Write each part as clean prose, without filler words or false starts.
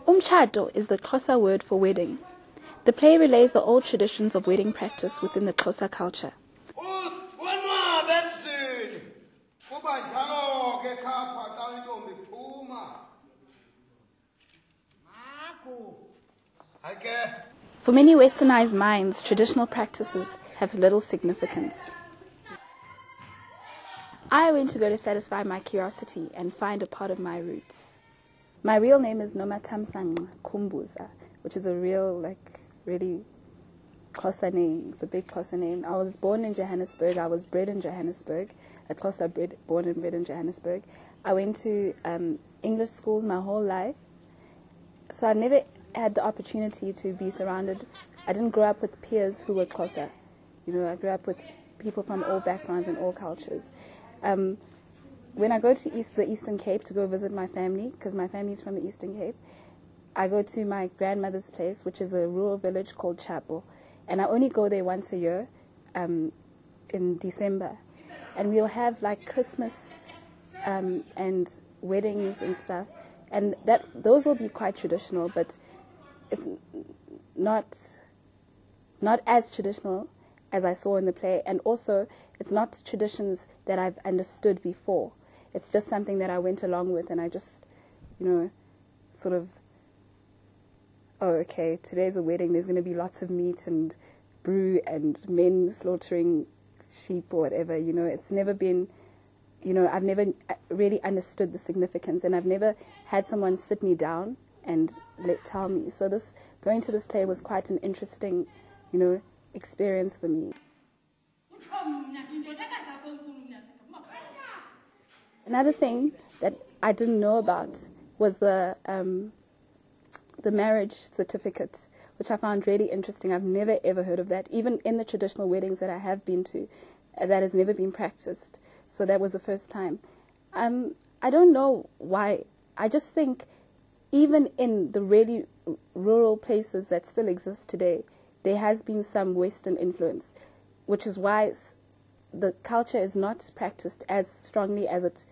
Umtshato is the Xhosa word for wedding. The play relays the old traditions of wedding practice within the Xhosa culture. For many westernized minds, traditional practices have little significance. I went to go to satisfy my curiosity and find a part of my roots. My real name is Nomatamsanqa Kumbuza, which is a real, really Xhosa name. It's a big Xhosa name. I was born in Johannesburg. I was bred in Johannesburg. A Xhosa born and bred in Johannesburg. I went to English schools my whole life. So I never had the opportunity to be surrounded. I didn't grow up with peers who were Xhosa. I grew up with people from all backgrounds and all cultures. When I go to the Eastern Cape to go visit my family, because my family's from the Eastern Cape, I go to my grandmother's place, which is a rural village called Chapo, and I only go there once a year, in December, and we'll have Christmas and weddings and stuff, and those will be quite traditional, but it's not as traditional as I saw in the play, and also it's not traditions that I've understood before. It's just something that I went along with, and I just, sort of, oh, okay, today's a wedding, there's going to be lots of meat and brew and men slaughtering sheep or whatever, it's never been, I've never really understood the significance, and I've never had someone sit me down and tell me. So going to this play was quite an interesting, experience for me. Another thing that I didn't know about was the marriage certificate, which I found really interesting. I've never ever heard of that. Even in the traditional weddings that I have been to, that has never been practiced. So that was the first time. I don't know why. I just think even in the really rural places that still exist today, there has been some Western influence, which is why the culture is not practiced as strongly as it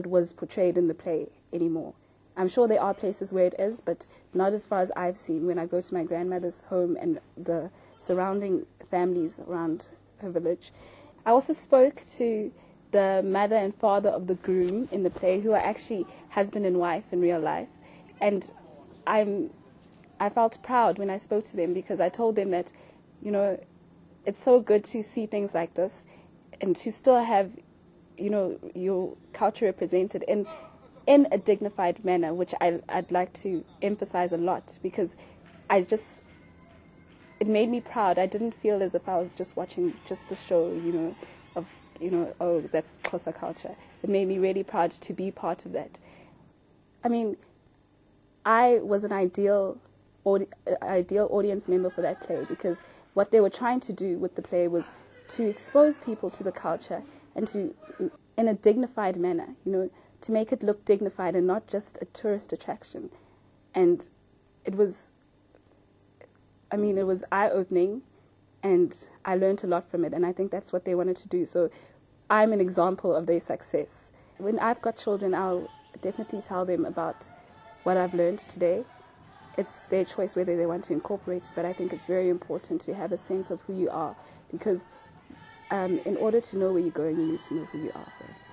was portrayed in the play anymore. I'm sure there are places where it is, but not as far as I've seen when I go to my grandmother's home and the surrounding families around her village. I also spoke to the mother and father of the groom in the play, who are actually husband and wife in real life, and I felt proud when I spoke to them, because I told them that, it's so good to see things like this and to still have, your culture represented in a dignified manner, which I'd like to emphasize a lot, because it made me proud. I didn't feel as if I was just watching just a show, oh, that's Xhosa culture. It made me really proud to be part of that. I mean, I was an ideal audience member for that play, because what they were trying to do with the play was to expose people to the culture and to, in a dignified manner, to make it look dignified and not just a tourist attraction. And it was eye-opening, and I learned a lot from it, and I think that's what they wanted to do. So I'm an example of their success. When I've got children, I'll definitely tell them about what I've learned today. It's their choice whether they want to incorporate it, but I think it's very important to have a sense of who you are, because in order to know where you're going, you need to know who you are first.